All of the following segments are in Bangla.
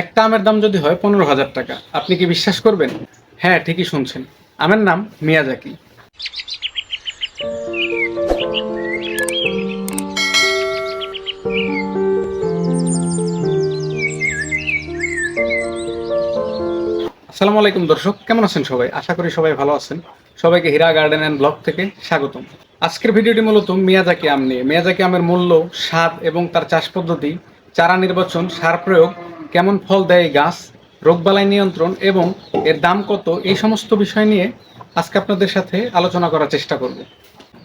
একটা আমের দাম যদি হয় 15,000 টাকা, আপনি কি বিশ্বাস করবেন? হ্যাঁ, ঠিকই শুনছেন। আমের নাম মিয়াজাকি। আসসালামু আলাইকুম দর্শক, কেমন আছেন সবাই? আশা করি সবাই ভালো আছেন। সবাইকে হীরা গার্ডেন অ্যান্ড ব্লগ থেকে স্বাগতম। আজকের ভিডিওটি মূলত মিয়াজাকি আম নিয়ে। মিয়াজাকি আমের মূল্য, স্বাদ এবং তার চাষ পদ্ধতি, চারা নির্বাচন, সার প্রয়োগ, কেমন ফল দেয় এই গাছ, রোগবালাই নিয়ন্ত্রণ এবং এর দাম কত, এই সমস্ত বিষয় নিয়ে আজকে আপনাদের সাথে আলোচনা করার চেষ্টা করব।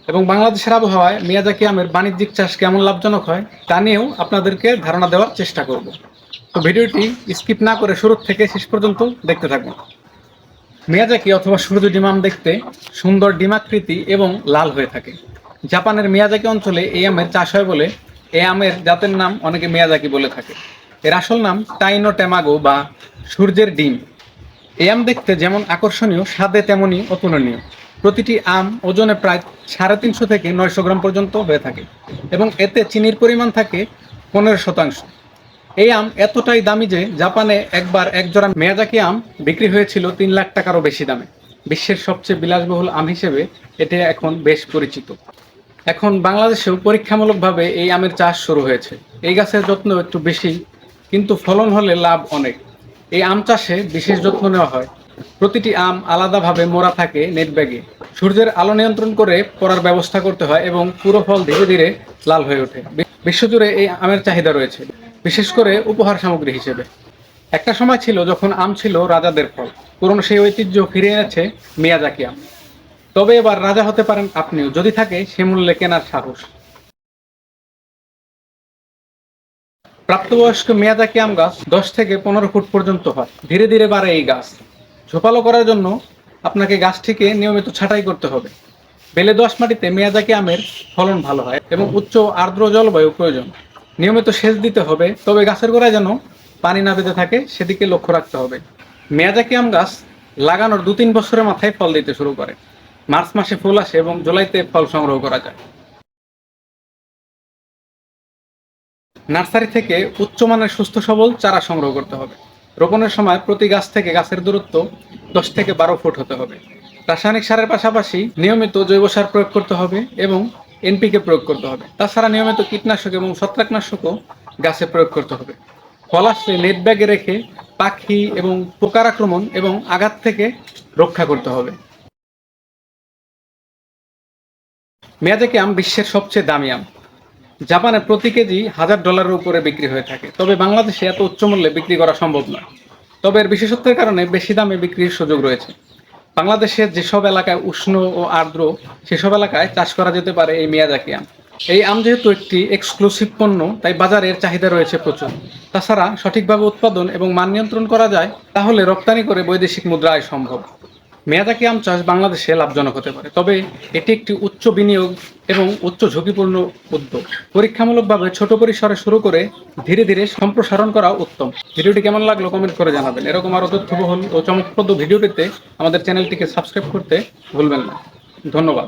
এবং বাংলাদেশের আবহাওয়ায় মিয়াজাকি আমের বাণিজ্যিক চাষ কেমন লাভজনক হয় তা নিয়েও আপনাদেরকে ধারণা দেওয়ার চেষ্টা করব। তো ভিডিওটি স্কিপ না করে শুরু থেকে শেষ পর্যন্ত দেখতে থাকুন। মিয়াজাকি অথবা সূর্য ডিম আম দেখতে সুন্দর ডিমাকৃতি এবং লাল হয়ে থাকে। জাপানের মিয়াজাকি অঞ্চলে এই আমের চাষ হয় বলে এই আমের জাতের নাম অনেকে মিয়াজাকি বলে থাকে। এর আসল নাম টাইনো টেমাগো বা সূর্যের ডিম। এই আম দেখতে যেমন আকর্ষণীয়, স্বাদে তেমনই অতুলনীয়। প্রতিটি আম ওজনে প্রায় 350 থেকে 900 গ্রাম পর্যন্ত হয়ে থাকে এবং এতে চিনির পরিমাণ থাকে 15%। এই আম এতটাই দামি যে জাপানে একবার একজোড়া মিয়াজাকি আম বিক্রি হয়েছিল 3 লাখ টাকারও বেশি দামে। বিশ্বের সবচেয়ে বিলাসবহুল আম হিসেবে এটি এখন বেশ পরিচিত। এখন বাংলাদেশেও পরীক্ষামূলকভাবে এই আমের চাষ শুরু হয়েছে। এই গাছের যত্ন একটু বেশি, কিন্তু ফলন হলে লাভ অনেক। এই আম চাষে বিশেষ যত্ন নেওয়া হয়। প্রতিটি আম আলাদাভাবে মোড়া থাকে নেট ব্যাগে। সূর্যের আলো নিয়ন্ত্রণ করে পড়ার ব্যবস্থা করতে হয় এবং পুরো ফল ধীরে ধীরে লাল হয়ে ওঠে। বিশ্বজুড়ে এই আমের চাহিদা রয়েছে, বিশেষ করে উপহার সামগ্রী হিসেবে। একটা সময় ছিল যখন আম ছিল রাজাদের ফল। পুরনো সেই ঐতিহ্য ফিরে এনেছে মিয়াজাকি আম। তবে এবার রাজা হতে পারেন আপনিও, যদি থাকে সে মূল্যে কেনার সাহস। প্রাপ্তবয়স্ক মিয়াজাকি আম গাছ 10 থেকে 15 ফুট পর্যন্ত হয়। ধীরে ধীরে বাড়ে এই গাছ। ঝোপালো করার জন্য আপনাকে গাছটিকে নিয়মিত ছাঁটাই করতে হবে। বেলে দোআঁশ মাটিতে মিয়াজাকি আমের ফলন ভালো হয় এবং উচ্চ আর্দ্র জলবায়ু প্রয়োজন। নিয়মিত সেচ দিতে হবে, তবে গাছের গোড়ায় যেন পানি না বেঁধে থাকে সেদিকে লক্ষ্য রাখতে হবে। মিয়াজাকি আম গাছ লাগানোর 2-3 বছরের মাথায় ফল দিতে শুরু করে। মার্চ মাসে ফুল আসে এবং জুলাইতে ফল সংগ্রহ করা যায়। নার্সারি থেকে উচ্চমানের সুস্থ সবল চারা সংগ্রহ করতে হবে। রোপণের সময় প্রতি গাছ থেকে গাছের দূরত্ব 10 থেকে 12 ফুট হতে হবে। রাসায়নিক সারের পাশাপাশি নিয়মিত জৈব সার প্রয়োগ করতে হবে এবং এনপিকে প্রয়োগ করতে হবে। তাছাড়া নিয়মিত কীটনাশক এবং ছত্রাকনাশকও গাছে প্রয়োগ করতে হবে। ফল আসলে নেট ব্যাগে রেখে পাখি এবং পোকার আক্রমণ এবং আঘাত থেকে রক্ষা করতে হবে। মিয়াজাকি আম বিশ্বের সবচেয়ে দামি আম। জাপানে প্রতি কেজি $1000 উপরে বিক্রি হয়ে থাকে, তবে বাংলাদেশে এত উচ্চ মূল্যে বিক্রি করা সম্ভব নয়। তবে এর বিশেষত্বের কারণে বেশি দামে বিক্রির সুযোগ রয়েছে। বাংলাদেশের যেসব এলাকায় উষ্ণ ও আর্দ্র, সেসব এলাকায় চাষ করা যেতে পারে এই মিয়াজাকি আম। এই আম যেহেতু একটি এক্সক্লুসিভ পণ্য, তাই বাজারে এর চাহিদা রয়েছে প্রচুর। তাছাড়া সঠিকভাবে উৎপাদন এবং মান নিয়ন্ত্রণ করা যায়, তাহলে রপ্তানি করে বৈদেশিক মুদ্রা আয় সম্ভব। মেয়াজাকি আম চাষ বাংলাদেশে লাভজনক হতে পারে, তবে এটি একটি উচ্চ বিনিয়োগ এবং উচ্চ ঝুঁকিপূর্ণ উদ্যোগ। পরীক্ষামূলকভাবে ছোট পরিসরে শুরু করে ধীরে ধীরে সম্প্রসারণ করা উত্তম। ভিডিওটি কেমন লাগলো কমেন্ট করে জানাবেন। এরকম আরও তথ্যবহুল ও চমকপ্রদ ভিডিও পেতে আমাদের চ্যানেলটিকে সাবস্ক্রাইব করতে ভুলবেন না। ধন্যবাদ।